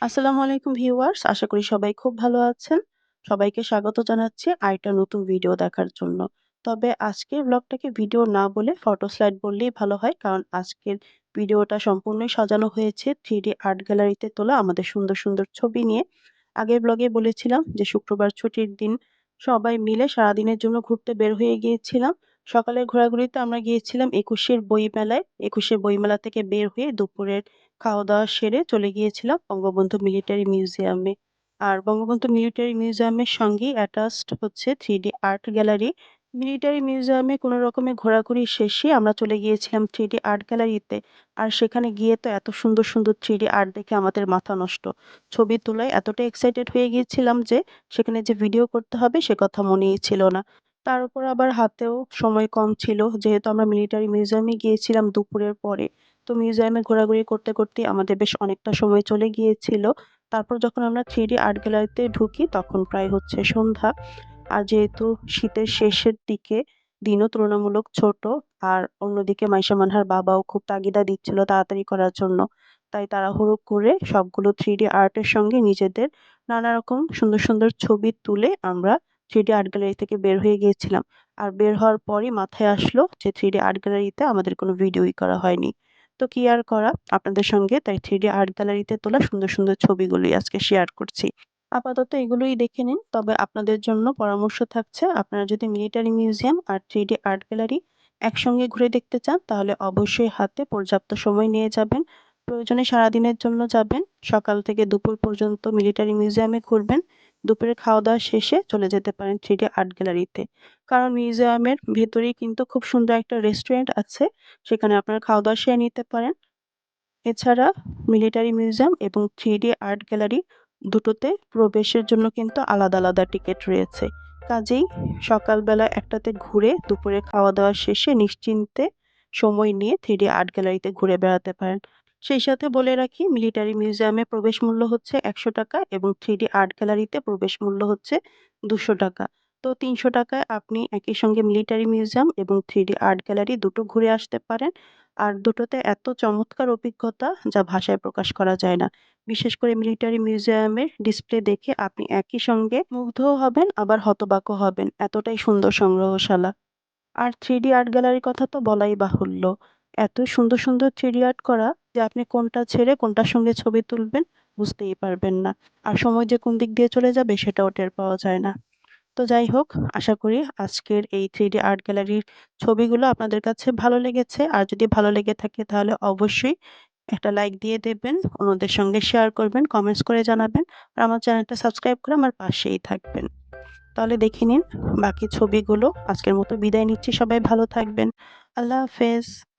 আসসালামু আলাইকুম ভিউয়ার্স, আশা করি সবাই খুব ভালো আছেন। সবাইকে স্বাগত জানাচ্ছি আরেকটা নতুন ভিডিও দেখার জন্য। তবে আজকের ব্লগটাকে ভিডিও না বলে ফটো স্লাইড বললেই ভালো হয়, কারণ আজকের ভিডিওটা সম্পূর্ণই সাজানো হয়েছে 3D আর্ট গ্যালারিতে তোলা আমাদের সুন্দর সুন্দর ছবি নিয়ে। আগের ব্লগে বলেছিলাম যে শুক্রবার ছুটির দিন সবাই মিলে সারাদিনের জন্য ঘুরতে বের হয়ে গিয়েছিলাম। সকালের ঘোরাঘুরিতে আমরা গিয়েছিলাম একুশের বইমেলায়। একুশের বইমেলা থেকে বের হয়ে দুপুরের খাওয়া-দাওয়া সেরে চলে গিয়েছিলাম বঙ্গবন্ধু মিলিটারি মিউজিয়ামে। আর বঙ্গবন্ধু মিলিটারি মিউজিয়ামের সঙ্গেই অ্যাটাচড হচ্ছে 3D আর্ট গ্যালারি। মিলিটারি মিউজিয়ামে কোনো রকমের ঘোরাঘুরি শেষে আমরা চলে গিয়েছিলাম 3D আর্ট গ্যালারিতে। আর সেখানে গিয়ে তো এত সুন্দর সুন্দর 3D আর্ট দেখে আমাদের মাথা নষ্ট। ছবি তোলায় এতটা এক্সাইটেড হয়ে গিয়েছিলাম যে সেখানে যে ভিডিও করতে হবে সে কথা মনেই ছিল না। তার উপর আবার হাতেও সময় কম ছিল, যেহেতু আমরা মিলিটারি মিউজিয়ামে গিয়েছিলাম দুপুরের পরে। তো মিউজিয়ামে ঘোরাঘুরি করতে করতে আমাদের বেশ অনেকটা সময় চলে গিয়েছিল। তারপর যখন আমরা 3D আর্ট গ্যালারিতে ঢুকি তখন প্রায় হচ্ছে সন্ধ্যা। আর যেহেতু শীতের শেষের দিকে, দিনও তুলনামূলক ছোট, আর অন্যদিকে মাইশা মানহার বাবাও খুব তাগিদা দিচ্ছিল তাড়াতাড়ি করার জন্য। তাই তাড়াহুড়ো করে সবগুলো 3D আর্টের সঙ্গে নিজেদের নানা রকম সুন্দর সুন্দর ছবি তুলে আমরা 3D আর্ট গ্যালারি থেকে বের হয়ে গিয়েছিলাম। আর বের হওয়ার পরই মাথায় আসলো যে 3D আর্ট গ্যালারিতে আমাদের কোনো ভিডিওই করা হয়নি। তো কি আর করা, আপনাদের সঙ্গে তাই 3D আর্ট গ্যালারিতে তোলা সুন্দর সুন্দর ছবিগুলোই আজকে শেয়ার করছি। আপাতত এগুলোই দেখে নিন। তবে আপনাদের জন্য পরামর্শ থাকছে, আপনারা যদি মিলিটারি মিউজিয়াম আর 3D আর্ট গ্যালারি একসঙ্গে ঘুরে দেখতে চান তাহলে অবশ্যই হাতে পর্যাপ্ত সময় নিয়ে যাবেন। প্রয়োজনে সারাদিনের জন্য যাবেন। সকাল থেকে দুপুর পর্যন্ত মিলিটারি মিউজিয়ামে ঘুরবেন। দুপুরে খাওয়া-দাওয়া শেষে চলে যেতে পারেন 3D আর্ট গ্যালারিতে। কারণ মিউজিয়ামের ভেতরেই কিন্তু খুব সুন্দর একটা রেস্টুরেন্ট আছে। সেখানে আপনারা খাওয়া-দাওয়া সেরে নিতে পারেন। এছাড়া মিলিটারি মিউজিয়াম এবং 3D আর্ট গ্যালারি দুটোতে প্রবেশের জন্য কিন্তু আলাদা আলাদা টিকিট রয়েছে। কাজেই সকালবেলা একটাতে ঘুরে দুপুরে খাওয়া-দাওয়া শেষে নিশ্চিন্তে সময় নিয়ে 3D আর্ট গ্যালারিতে ঘুরে বেড়াতে পারেন। সেই সাথে বলে রাখি, মিলিটারি মিউজিয়ামে প্রবেশ মূল্য হচ্ছে ৳১০০ এবং 3D আর্ট গ্যালারিতে প্রবেশ মূল্য হচ্ছে ৳২০০। তো ৳৩০০ আপনি একই সঙ্গে মিলিটারি মিউজিয়াম এবং 3D আর্ট গ্যালারি দুটো ঘুরে আসতে পারেন। আর দুটোতে এত চমৎকার অভিজ্ঞতা যা ভাষায় প্রকাশ করা যায় না। বিশেষ করে মিলিটারি মিউজিয়ামের ডিসপ্লে দেখে আপনি একই সঙ্গে মুগ্ধও হবেন আবার হতবাকও হবেন। এতটাই সুন্দর সংগ্রহশালা। আর 3D আর্ট গ্যালারির কথা তো বলাই বাহুল্য। এত সুন্দর সুন্দর 3D আর্ট করা যে আপনি কোনটা ছেড়ে কোনটার সঙ্গে ছবি তুলবেন বুঝতেই পারবেন না। আর সময় যে কোন দিক দিয়ে চলে যাবে সেটাও টের পাওয়া যায় না। তো যাই হোক, আশা করি আজকের এই 3D আর্ট গ্যালারির ছবিগুলো আপনাদের কাছে ভালো লেগেছে। আর যদি ভালো লেগে থাকে তাহলে অবশ্যই একটা লাইক দিয়ে দেবেন, অন্যদের সঙ্গে শেয়ার করবেন, কমেন্টস করে জানাবেন। আর আমার চ্যানেলটা সাবস্ক্রাইব করে আমার পাশেই থাকবেন। তাহলে দেখে নিন বাকি ছবিগুলো। আজকের মতো বিদায় নিচ্ছি। সবাই ভালো থাকবেন। আল্লাহ হাফেজ।